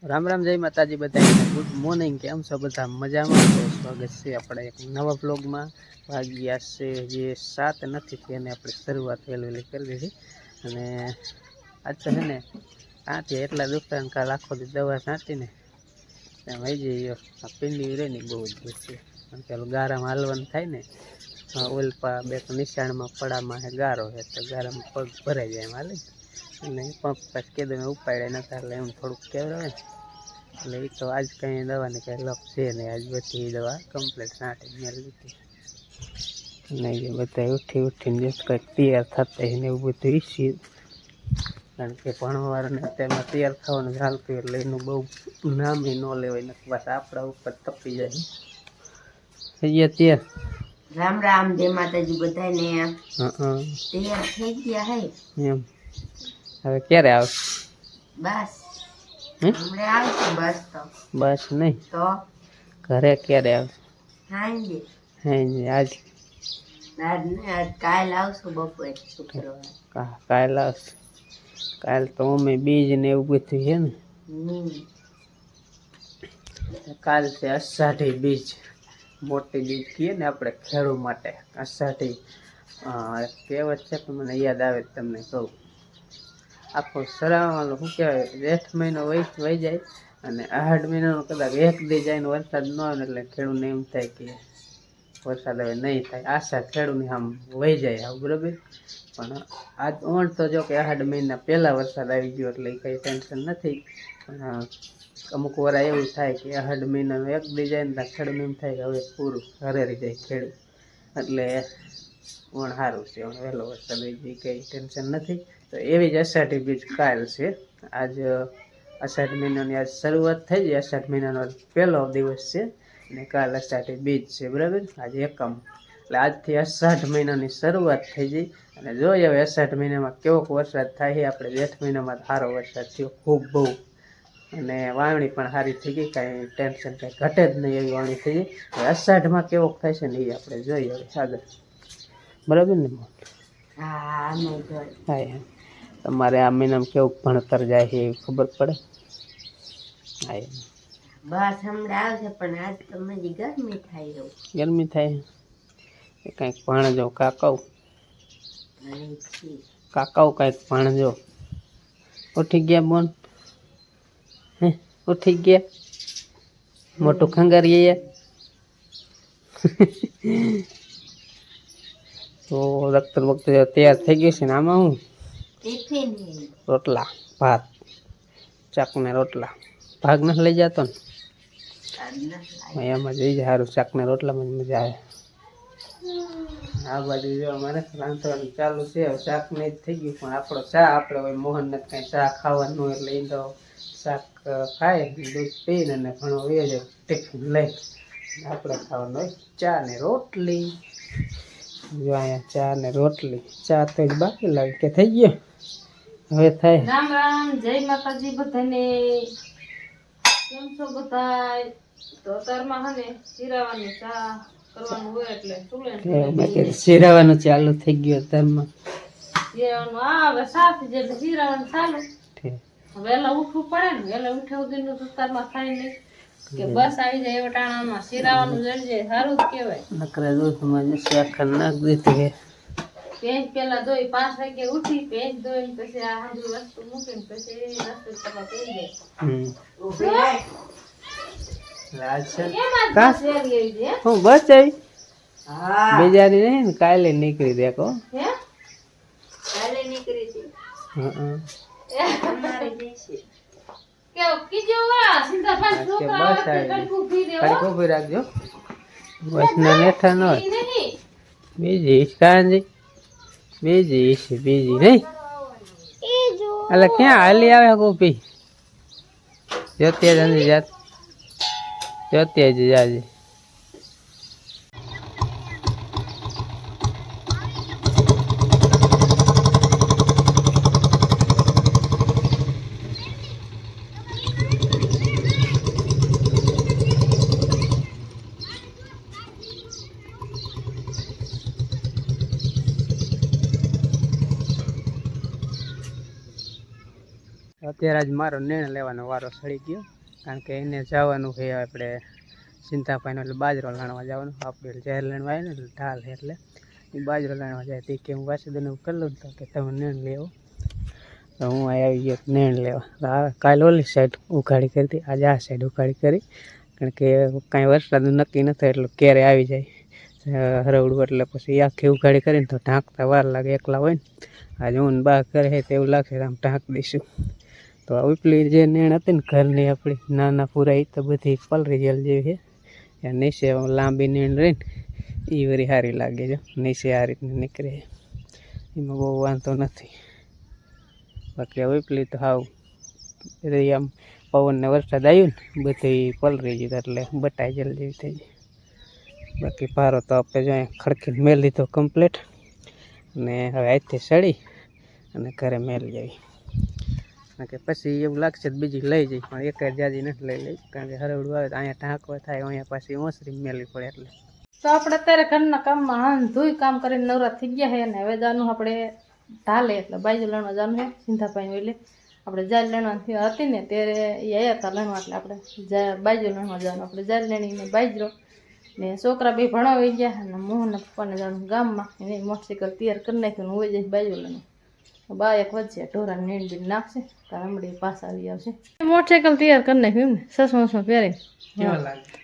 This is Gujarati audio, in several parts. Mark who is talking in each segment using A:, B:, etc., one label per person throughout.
A: રામ રામ, જય માતાજી બધાને. Good morning. કેમ છો બધા? મજામાં? તો સ્વાગત છે આપણે એક નવા બ્લોગમાં. વાગ્યા છે જે 7 નથી થઈ અને આપણે શરૂઆત વહેલી કરી દીધી. અને આજ તો છે ને આથી એટલા દુખતા ને કાલ આખો દી દવા છાંટીને એમ આવી જઈએ. આ પિંડી રહે ને બહુ જ દુખશે, કારણ કે ગારામાં હાલવાનું થાય ને. ઓલપા બે નિશાળમાં પડામાં ગારો છે તો ગારામાં પગ ભરાઈ જાય એમ હાલે. અને પંપ પાસ કીધું મેં ઉપાડ્યા નતા એટલે એમ થોડુંક કહેવાય. એટલે એ તો આજ કંઈ દવાની કંઈ લપ છે નહીં. આજ બધી દવા કમ્પ્લીટ છાંટી મેળવી લીધી. નહીં બધા ઉઠીને જે કંઈક તૈયાર થતા એને એવું બધું ઈચ્છીએ, કારણ કે ભણવાને તેમાં તૈયાર થવાનું ચાલતું એટલે એનું બહુ નામ ન લેવાય ને બસ આપણા ઉપર તપી જાય. થઈ ગયા તૈયાર?
B: રામ રામ, જય માતાજી બધાને.
A: તૈયાર
B: થઈ ગયા હે
A: એમ. હવે ક્યારે આવશે?
B: બસ હમણાં આવશે. બસ તો
A: બસ નહીં
B: તો
A: ઘરે ક્યારે આવશે?
B: હાંજે.
A: હાંજે? આજ
B: આજ કાલ આવશું બપોરે શુક્રવાર.
A: કાલ આવશે. કાલ તો અમે બીજ ને એવું બધું છે ને. કાલ છે અષાઢી બીજ. મોટી બીજ કહીએ ને આપણે ખેડૂત માટે. અષાઢી કહેવત છે કે મને યાદ આવે તમને કહું. આખો શ્રાવણ શું કહેવાય, જેઠ મહિનો વહી જાય અને આષાઢ મહિનાનો કદાચ એક દી જાય ને વરસાદ ન આવે ને એટલે ખેડૂતને એમ થાય કે વરસાદ હવે નહીં થાય. આશા ખેડૂતની આમ વહી જાય આવું, બરાબર. પણ આજ ઓણ તો જો કે આષાઢ મહિના પહેલાં વરસાદ આવી ગયો એટલે કંઈ ટેન્શન નથી. પણ અમુક વાર એવું થાય કે આષાઢ મહિનાનો એક દી જાય ને ત્યાં ખેડૂતને એમ થાય કે હવે પૂરું હરેરી જાય ખેડૂત. એટલે ઓણ સારું છે, વહેલો વરસાદ આવી જાય કંઈ ટેન્શન નથી. તો એવી જ અષાઢી બીજ કાલ છે. આજ અષાઢ મહિનાની આજ શરૂઆત થઈ જાય. અષાઢ મહિનાનો પહેલો દિવસ છે અને કાલ અષાઢી બીજ છે, બરાબર. આજે એકમ એટલે આજથી અષાઢ મહિનાની શરૂઆત થઈ જાય. અને જોઈએ હવે અષાઢ મહિનામાં કેવોક વરસાદ થાય. આપણે જેઠ મહિનામાં સારો વરસાદ થયો ખૂબ બહુ, અને વાવણી પણ સારી થઈ ગઈ. કાંઈ ટેન્શન કાંઈ ઘટે જ નહીં એવી વાવણી થઈ ગઈ. અષાઢમાં કેવોક થાય છે ને એ આપણે જોઈએ હવે આગળ, બરાબર ને?
B: હા
A: હા, તમારે આ મહિનામાં કેવું ભણતર જાય છે એ ખબર પડે? હા,
B: બસ હમણાં આવશે. પણ આજ તો મને ગરમી થાય.
A: ગરમી થાય એ કંઈક ભણજો. કાકાઉ કંઈક ભણજો. ઉઠી ગયા બોન? હે ઉઠી ગયા? મોટું ખંગારીએ તો લખતર વખતે તૈયાર થઈ ગઈ છે ને. આમાં હું
B: ટિફિન
A: રોટલા ભાત ચાક ને રોટલા. ભાગ નથી લઈ જતો ને? એમાં જઈ જાય સારું. શાક ને રોટલામાં જ મજા આવે. આ બાજુ જો અમારે રાંધવાનું ચાલુ છે. શાક ને જ થઈ ગયું. પણ આપણો ચા આપણે હોય મોહનને કાંઈ ચા ખાવાનું એટલે એ તો શાક ખાય, દૂધ પીને અને ઘણો વે જાય ટિફિન લઈ. આપણે ખાવાનું હોય ચા ને રોટલી. જો અહીંયા ચા ને રોટલી. ચા તો જ બાકી લાગે કે થઈ ગયો? હવે થાય.
B: રામ રામ, જય માતાજી બધાને. કેમ છો બધા? તો અત્યારમાં હને શીરાવાની ચા કરવાનું હોય એટલે
A: શીરાવાનું ચાલુ થઈ ગયું અત્યારમાં.
B: શીરાવાનું હવે સાફ જે શીરાવાનું ચાલુ. વહેલા ઉઠવું પડે ને. વહેલા ઉઠ્યા સુધીનું અત્યારમાં થાય નહીં કે બસ આવી જાય એવા ટાણામાં શીરાવાનું જઈ જાય. સારું જ કહેવાય.
A: નકરા દૂધમાં સાખર નાખ દીધી.
B: પેજ પેલા ધોઈ 5 વાગે ઉઠી પેજ ધોઈને પછી આ બધું વસ્તુ મૂકીને પછી રસોઈ કરવા બેસી જાય.
A: હું બસ આવી બેજારી નહીં ને. કાલે નીકળી દેખો.
B: કાલે નીકળી હતી.
A: ઉભી રાખજો. બસ ના નેઠા ન બીજી કાંજી બીજી નહીં. એટલે ક્યાં હાલી આવે કોપી? જોતી જ જાત જોતી જ જાજે. અત્યારે આજ મારો નિર્ણય લેવાનો વારો સડી ગયો, કારણ કે એને જવાનું છે આપણે સિંતાભાઈનો, એટલે બાજરો લાણવા જવાનું. આપણે ઝેર લાણવા આવે ને એટલે ઢાલ એટલે એ બાજરો લાણવા જાય. તે કે હું વાસુદેવને કરી લઉં, તો કે તમે નિર્ણય લેવો. તો હું આવી ગયો નિર્ણય લેવા. કાલે ઓલી સાઈડ ઉઘાડી કરી હતી, આજે આ સાઈડ ઉઘાડી કરી, કારણ કે કાંઈ વરસાદનું નક્કી ન થાય એટલે ક્યારે આવી જાય હરવડું, એટલે પછી આખી ઉઘાડી કરીને તો ઢાંકતા વાર લાગે, એકલા હોય ને. આજે હું બહાર કરે તો એવું લાગશે આમ ઢાંક દઈશું. તો ઉપલી જે નેણ હતી ને ઘરની આપણી નાના પૂરા, એ તો બધી પલરી જેલ જેવી છે. નીચે લાંબી નેણ રહીને એ વળી સારી લાગે છે, નીચે આ રીતની નીકળે, એમાં બહુ વાંધો નથી. બાકી ઉપલી તો હાવ આમ પવનને વરસાદ આવ્યું ને બધી પલરી ગઈ, એટલે બટાઈ જેલ જેવી થઈ ગઈ. બાકી પારો તો આપણે જો ખડકીને મેળ લીધો કમ્પ્લીટ, અને હવે આજથી સડી અને ઘરે મેળી જાય. કારણ કે પછી એવું લાગશે બીજી લઈ જઈ, પણ એક જ જાજી નથી લઈ લઈ, કારણ કે હરવડું આવે તો અહીંયા ઢાંકવા થાય, અહીંયા પાછી ઓસરી મેળવી પડે. એટલે
B: તો આપણે અત્યારે ઘરના કામમાં હાન ધોઈ કામ કરીને નવરા થઈ ગયા છે, અને હવે જવાનું આપણે ઢાલે, એટલે બાજુ લણવા જવાનું છે સિંધાભાઈ. એટલે આપણે જાર લણવાની હતી ને ત્યારે એ આવ્યા હતા લણવા, એટલે આપણે બાજુ લણવા જવાનું. આપણે જાર લણીને બાજરો ને છોકરા બે ભણાવી ગયા, અને મોહનના પપ્પાને જવાનું ગામમાં, એને મોટરસાઇકલ તૈયાર કરી નાખ્યું, હું જઈશ બાજુ લણવા. બા એક વધશે ઢોરા નીણ બીણ નાખશે, તારા હમણાં પાસ આવી આવશે. મોટરસાઇકલ તૈયાર કરી નાખ્યું એમ ને, સસમાં પહેરી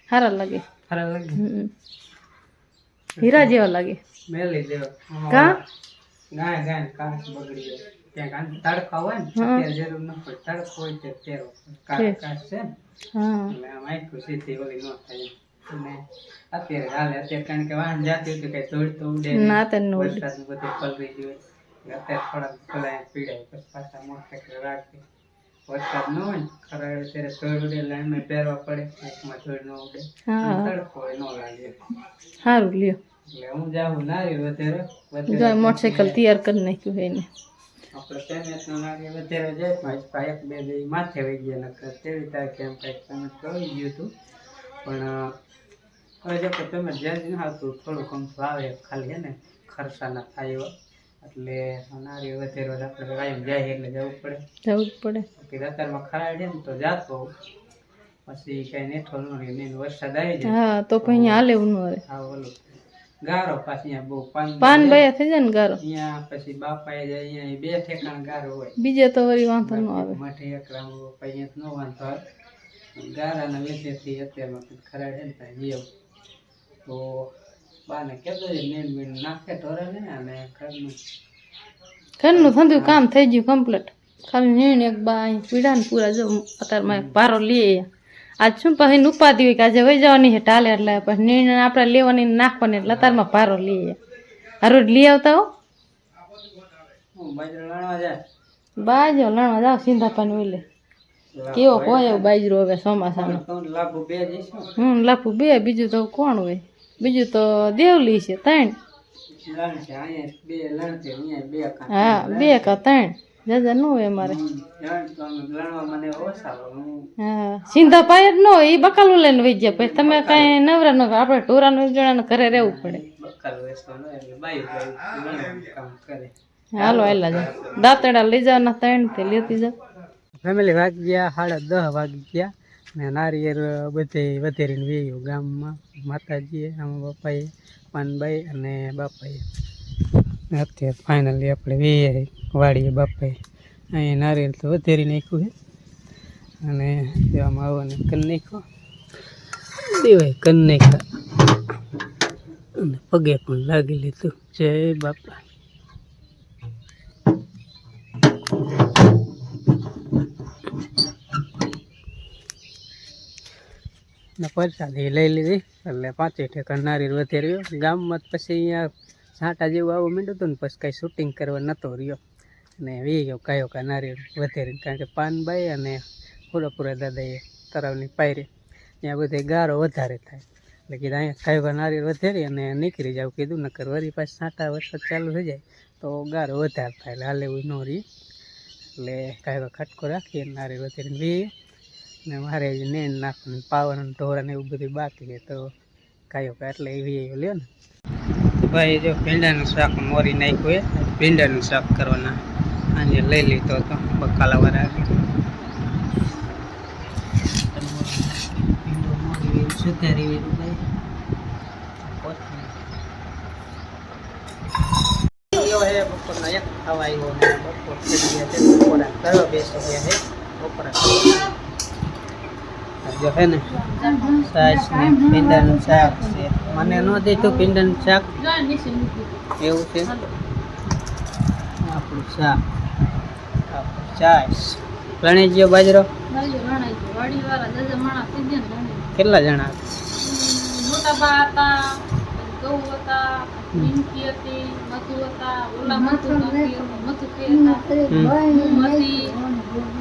B: સારા લાગે, સારા લાગે, હીરા જેવા લાગે.
A: મેલી દેવો
B: કા
A: ગાય ગાય કાચ બગડી જાય, ત્યાં તડકા હોય ને ત્યારે જરૂર ન પડે, તડકો હોય તે તેરો કાચ છે ને, એટલે આમ આખું સીધી ઓલી ન થાય. અને અત્યારે હાલે, અત્યારે કારણ કે વાહન જાતી હતી કઈ ધૂળ તો ઉડે ના, વરસાદ બધું પલરી ગયું, અત્યારે થોડાક ભલાય પીડાય, પછી પાછા મોટરસાઇકલ રાખી. વરસાદ ન હોય ને ખરાડે ત્યારે ધૂળ ઉડે, એટલે એમાં પહેરવા પડે, એકમાં ધૂળ ન ઉડે, તડકો હોય ન લાગે.
B: સારું લ્યો,
A: એટલે હું જાઉં નારી વધારે
B: મોટરસાઇકલ તૈયાર કરી નાખ્યું એને.
A: આપણે પેમેન્ટ નો નારી વધારે જાય, એક બે દી માથે વહી ગયા, નકર તેવી તારીખે એમ કંઈક પેમેન્ટ કરી ગયું હતું. પણ હવે જો કે પેમેન્ટ જ્યાં ન આવતું, થોડુંક અમથું આવે ખાલી, હે ને ખર્ચા ના થાય એવા, એટલે નારી વધારે આપણે કાયમ જાય એટલે જવું પડે, જવું જ પડે. કે અત્યારમાં ખરાડ છે ને તો જાતો, પછી કઈ નેઠો ન રહે, વરસાદ આવી જાય. હા તો પછી હાલે એવું ન રહે. હા ઓલું ગારો પાછી અહીંયા બહુ પાન બયા થઈ જાય ને ગારો, અહીંયા પછી બાપા જાય, અહીંયા બે ઠેકાણ ગારો હોય, બીજે તો વળી વાંધો ન આવે. માથે એકરામ પછી ન વાંધો આવે, ગારાના લીધેથી અત્યારમાં ખરાડ છે ને ત્યાં જીવ. તો બાને કહેતો નેણ બીણ નાખે ઢોરે ને, અને ઘરનું ધંધું કામ થઈ ગયું કમ્પ્લીટ. ખાલી નીણ એક બા અહીં પીડા ને પૂરા જો અત્યારમાં એક પારો લઈએ. આજ શું પછી ઉપાધિ હોય કે આજે વહી જવાની છે ટાલે, એટલે પછી નીણ આપણે લેવાની નાખવાની, એટલે અત્યારમાં પારો લઈએ. હરોજ લઈ આવતા હો, બાજરો લણવા જાવ સિંધાપાની ઓલે. કેવો હોય એવું બાજરો હવે ચોમાસામાં, લાભુ બે, બીજું તો કોણ હોય, બીજું તો દેવલી છે 3. હા 2 કા 3 જાજા ન હોય અમારે. હા સિંધાપાઈ જ ન હોય, એ બકાલું લઈને વહી ગયા, પછી તમે કઈ નવરા ન, આપણે ઢોરાનું જણાને ઘરે રહેવું પડે. હાલો હાલા જાવ, દાંતડા લઈ જવાના 3 થી લેતી જાવ. ફેમિલી વાગી ગયા 10:30 વાગી ગયા, ને નારિયેર બધે વધેરીને વેયું ગામમાં, માતાજીએ, આમાં બાપાએ, પાનભાઈ અને બાપાએ. અત્યારે ફાઇનલી આપણે વેઈએ વાળીએ બાપાએ, અહીંયા નારિયેળ તો વધેરી નાખ્યું છે, અને એવામાં આવવાને કરી નાખ્યો, દેવાય કરી નાખ્યા, અને પગે પણ લાગી લીધું. જય બાપા. પ્રસાદી લઈ લીધી, એટલે 5 ઠેકાણ નારિયેળ વધેર્યો. ગામમાં પછી અહીંયા છાંટા જેવું આવવા માંડ્યું હતું ને, પછી કાંઈ શૂટિંગ કરવા નહોતો રહ્યો, અને વી ગયો કયો કા નારિયેળ વધેરીને, કારણ કે પાનભાઈ અને પૂરા દાદાએ તળાવની પાયરી ત્યાં બધે ગારો વધારે થાય, એટલે કીધું અહીંયા કયો કા નારિયેળ વધેરી અને નીકળી જાવ કીધું, નકર વળી પાછી છાંટા વરસાદ ચાલુ થઈ જાય તો ગારો વધારે થાય, એટલે હાલે એવું ન રહી, એટલે કયો ખટકો રાખીએ નારિયેળ વધેરીને વી. ને મારે નેણ નાખવાનું, પાવાનું, ઢોરાને એવું બધું બાકી છે, તો કયો કા એટલે એવી લ્યો ને. ભાઈ જો ભીંડાનું શાક મોરી નાખ્યું, ભીંડાનું શાક કરવાના આજે લઈ લીધો હતો બકાલાવાળા. સુધારી વેલું હે બપોરના એક ખાવા આવ્યો ને બપોર થઈ ગયા છે બપોરા કરવા બેસી ગયા છે બપોરા જો હે ને સાસ ને ભીંડાનું શાક છે મને ન દીધું ભીંડાનું શાક એવું છે આપણું શાક આપણું છાશ લણી ગયો બાજરો કેટલા જણા
B: મોટા બા હતા ગૌ હતા પિંકી હતી મધુ હતા ઓલા મધુ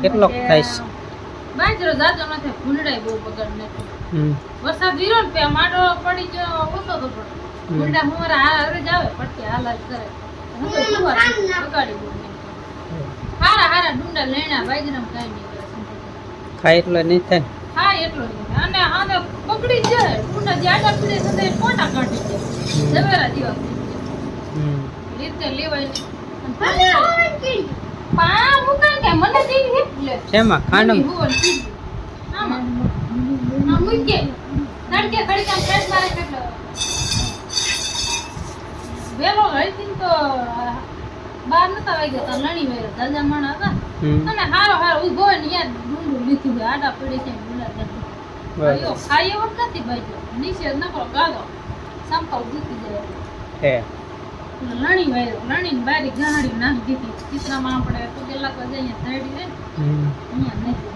A: કેટલો થાય છે
B: બાજરો જાજો નથી ભૂંડાય બહુ બગડ નથી વરસાદ વીરો ને ત્યાં માટો પડી ગયો ઓછો તો પણ ભૂંડા હુંરા હારે જ આવે પટકે હાલાજ કરે બગાડી બહુ હારા હારા ડુંડા લેણા બાજરામાં કઈ નહીં કરે
A: ખાય એટલો નહીં થાય
B: હા એટલો નહીં અને આને પકડી જાય ડુંડા જે આડા પીડે છે કોટા કાઢી જાય જવેરા જેવા રીતે લેવાય નહીં પા મુકાય કે મને દેવી એટલે
A: શેમાં ખાંડમ
B: આમાં આ મુકે તડકે ખડી કામ ફ્રેશ મારે કેટલો વેલો હઈથી તો બાર નતા વાગ્યા તો લણી વેરો દાદા માણા હતા અને હારો હારો ઉભો ને યાર ડુંડું લીધું આડા પડી છે ડુંડા નથી અયો ખાય વખત નથી બાજુ નીચે નકરો ગાળો સંપલ દીધી જાય
A: હે
B: લણી વેરો લણી બારી ગાડી નાખી દીધી ચિત્રામાં આપણે તો કેટલાક જ અહીંયા થડી છે અહીંયા નથી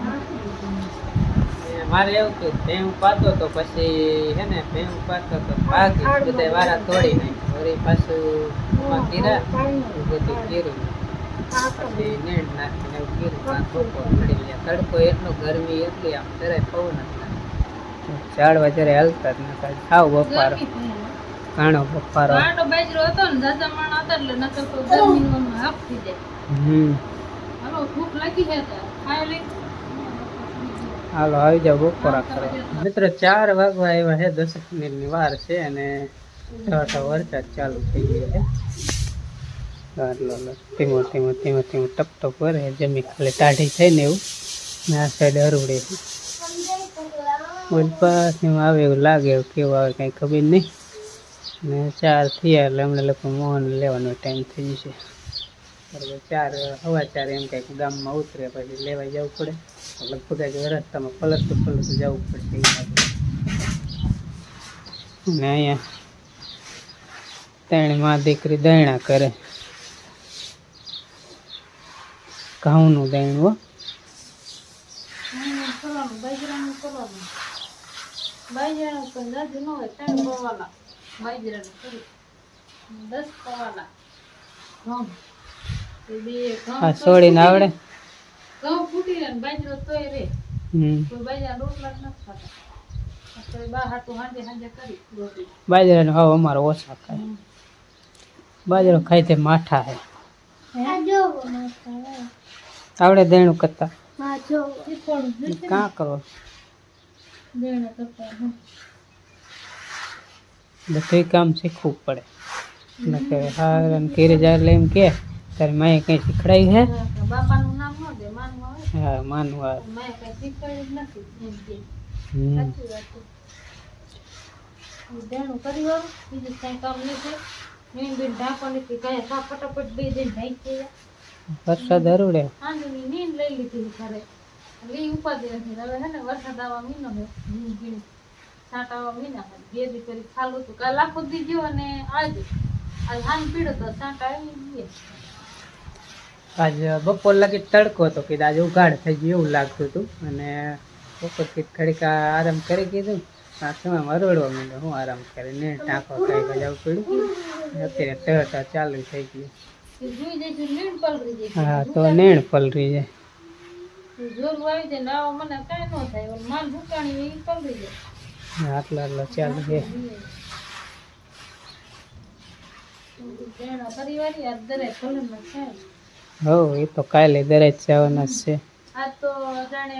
A: મારે એવું કે ભેં પાતો તો પછી હે ને ભેં પાતો તો ભાગી બધા વારા તોડી નાખી વળી પાછું કીરા બધું કીરું પછી નીણ નાખીને એવું કીરું બપોર પડી ગયા તડકો એટલો ગરમી એટલી આમ જરાય પવન ઝાડવા જરાય હાલતા જ નતા ખાવ બપારો ઘણો બપારો
B: આડો બાજરો હતો ને દાદા માણા હતા એટલે નકર તો ગરમીનું હાફ થઈ જાય હાલો ભૂખ લાગી છે તો ખાઈ લઈ
A: હાલો આવી જાવ બપોરા કરો મિત્રો 4 વાગવા આવ્યા છે 10 મિનિટની વાર છે અને વરસાદ ચાલુ થઈ ગયો છે ધીમો ધીમો ધીમો ધીમો ટપ ટપ વરે જમી ખાલી ટાઢી થઈને એવું ને આ સાઈડ હરવડે બોલ પાસ આવે એવું લાગે એવું કેવું આવે કંઈ ખબર નહીં ને 4 થયા એટલે અમને લોકો મોહન લેવાનો ટાઈમ થઈ જશે બરાબર 4 એમ કંઈક ગામમાં ઉતરે પછી લેવા જવું પડે લગભગ આજે રસ્તામાં પલટતું જવું પડશે ને અહીંયા ત્રણ માં દીકરી દયણા કરે ઘઉંનું દયણું હો
B: બાજરાનું પણ દાદુ ન હોય 3 પવાલા બાજરાનું કરી 10 પવાલા ઘઉં
A: હા છોડીને આવડે
B: ઘઉં ફૂટી રહે બાજરો તોય રે કોઈ બાજરા રોટલા જ નથી ખાતા તો બા હાટું હાંજે હાંજે કરી રોટલી
A: બાજરાનો ભાવ અમારો ઓછા ખાય બાજરો ખાય તે માઠા હે આવડે દેણું કરતા કાં કરો બધું કામ શીખવું પડે એટલે હા ઘેરે જાય એટલે એમ કે તારે મેં કંઈ શીખડાયું હે
B: બાપાનું નામ ન દે માનવું આવે
A: હા માનવું આવે
B: મેં કઈ શીખવાડ્યું જ નથી એમ કે સાચી વાત છે દેણું કરી વાળું બીજું કઈ કામ નહીં થાય મેં બેન ઢાંકવાની કે કઈ ફટાફટ બે દિન ઢાંકી ગયા
A: વરસાદ હરુડે
B: આંધુની નીંદ લઈ લીધી ઘરે લઈ ઉપાધિ નથી હવે હે ને વરસાદ આવવા મહિનો હે છાંટ આવવા મહિના ગેરી કરી ખાલું હતું કાલ આખો દી ગયો અને આજે આજ હાન પીડો તો છાંટ આવી ગયા
A: આજ બપોર લગી તડકો હતો કીધું આજે ઉઘાડ થઈ ગયું એવું લાગતું હતું અને બપોર કીધું ઘડીક આરામ કરી કીધું આ સમય મરવડવા માંડ્યો હું આરામ કરીને ટાંકો ખાઈ જવું પડ્યું અત્યારે તરતા ચાલુ થઈ ગયું હા તો નેણ પલરી જાય
B: જોરું આવી જાય નાવા મને કઈ ન થાય માન ભૂકાણી એ પલરી જાય
A: આટલા ચાલુ છે
B: પરિવારી આ દરેક ભલે થાય
A: હો એ તો કાલે દરેક જવાના જ છે
B: આ તો જાણે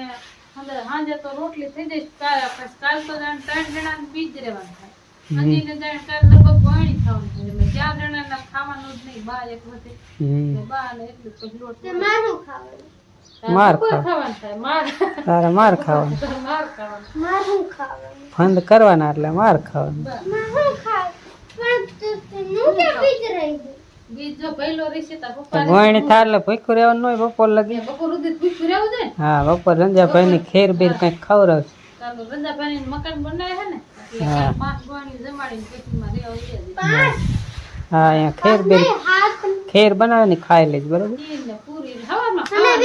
B: સાંજે તો રોટલી થઈ જાય કાલ તો જાણે 3 જણા બીજ રહેવાનું થાય અંજીને જાણે કાલ લગભગ ગોણી ખાવાનું થાય એટલે 4 જણાના ખાવાનું જ નહીં બા એક વધે બા ને એટલું તો લોટ મારું ખાવાનું
A: માર
B: બપોર
A: ખાવ
B: ખાવાનું થાય માર
A: તારે માર ખાવાનું
B: માર ખાવાનું
A: ફંદ કરવાના એટલે માર ખાવાનું
B: બીજ જો પહેલો રીશે તાર
A: તો
B: પપ્પા
A: ગોયણી થાય એટલે ભૂખ્યું રહેવાનું હોય બપોર લગી
B: બપોર સુધી ભૂખ્યું રહેવું છે ને
A: હા બપોર રંજાભાઈ ની ખેર બેર કઈક ખવડાવશે
B: ચાલો રંજાભાઈ મકાન બનાવે છે ને એટલે
A: હા.
B: પાંચ ગોણી જમાડીને પેટીમાં રહેવા દે
A: હા અહીંયા ખેર બેર ખેર બનાવે ને ખાઈ લેજ બરોબર
B: ખીર ને પૂરી ને હવારમાં ખાવાનું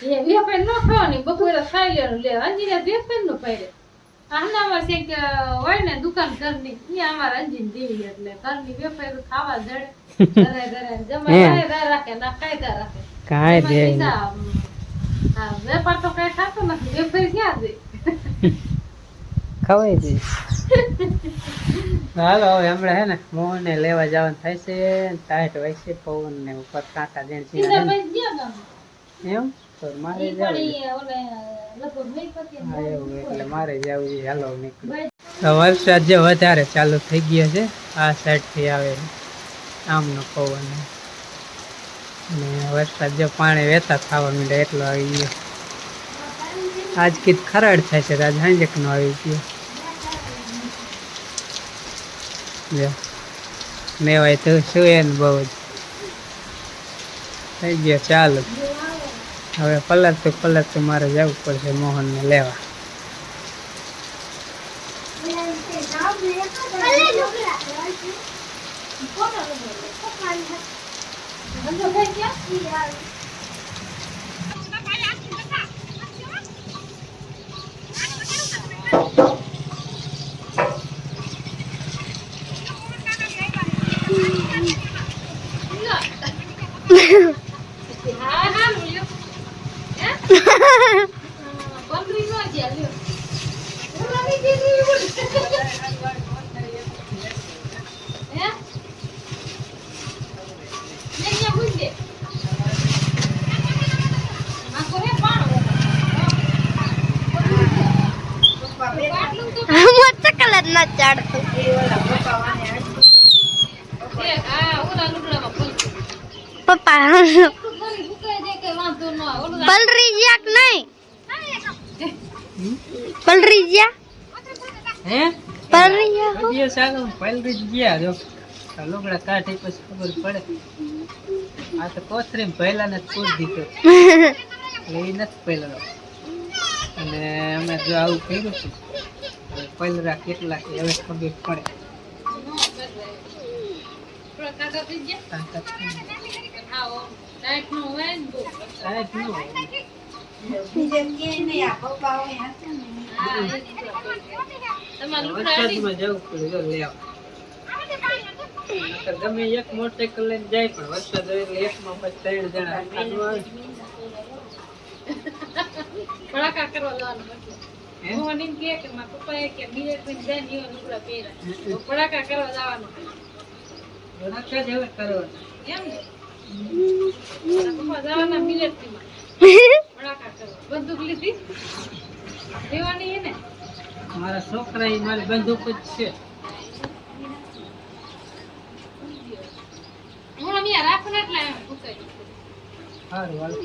B: એ વેપાર ન ખાવાની બપોરે ખાઈ લેવાનું લે અંજીને વેપાર નું પડે આનામાં છે કે હોય ને દુકાન ઘરની ઈ અમારા અંજીને દેવી એટલે ઘરની વેપાર ખાવા જડે ઘરે ઘરે જમાય રાખે ના કાયદા રાખે
A: કાંઈ દે
B: એમાં બીજા, હા વેપાર તો કઈ થતો નથી વેપાર ક્યાં દે
A: ખવાઈ જઈશ હાલો હવે હમણાં હે ને મોહને લેવા જવાનું થાય છે ટાઈટ હોય છે પવન ને ઉપર કાંટા દેણ
B: સીધા ભાઈ ગયા ગામ
A: એમ તો મારે
B: ઈ
A: જવું
B: પણ
A: છે.
B: ઈ ઓલે લગભગ નહીં પતી
A: હા એવું એટલે મારે જવું છે હાલો નીકળું તો વરસાદ જે વધારે ચાલુ થઈ ગયો છે આ સાઈડ થી આવે છે આમનો પવન અને વરસાદ જો પાણી વહેતા થવા માંડે એટલો આવી ગયો આજ કીધ ખરાડ થાય છે આજ હાંજક નો આવી ગયો જો મેવાય તો શું એને બહુ જ થઈ ગયો ચાલુ હવે પલટતું મારે જવું પડશે મોહનને લેવા
B: હા હા લ્યો હે બંગડી નો ગયા લ્યો ઉલાની દીદી હે ને બુંદે આ કોને પાણો
A: હે વિડિયો ચાલુ પલરી જ ગયા જો આ લુગડા કાઢી પછી ખબર પડે આ તો કોથરી પહેલા ને પૂર દીધો એટલે એ નથી પહેલા અને અમે જો આવું કર્યું છે હવે પલરા કેટલા કે હવે ખબર પડે
B: કાકા થઈ ગયા
A: તાકાત નહીં.
B: હા ઓ ટાઈટ નું હોય ને બહુ
A: સાહેબ ન હોય.
B: તમારું લુગડા અડી
A: વરસાદમાં જવું પડે જો લેવા નકર ગમે એક મોટરસાઇકલ લઈને જાય પણ વરસાદ હોય એટલે એકમાં પછી 3 જણા કાઢવા આવે.
B: ભડાકા કરવા જવાનું મતલબ
A: હે?
B: મોહન એમ કહે કે મારા પપ્પાએ કે બીજે કોઈ જાય ને એવા લુગડા પહેર્યા તો ભડાકા કરવા જવાનું
A: ભડાકા જ હવે કરવાના.
B: એમ ને મારા પપ્પા જવાના મિલેટરીમાં ભડાકા કરવા બંદૂક લીધી લેવાની હે ને
A: મારા છોકરા ઈ મારી બંદૂક જ છે
B: હું અહીંયા રાખું ને એટલે એમ ફૂંકાઈ
A: સારું હાલો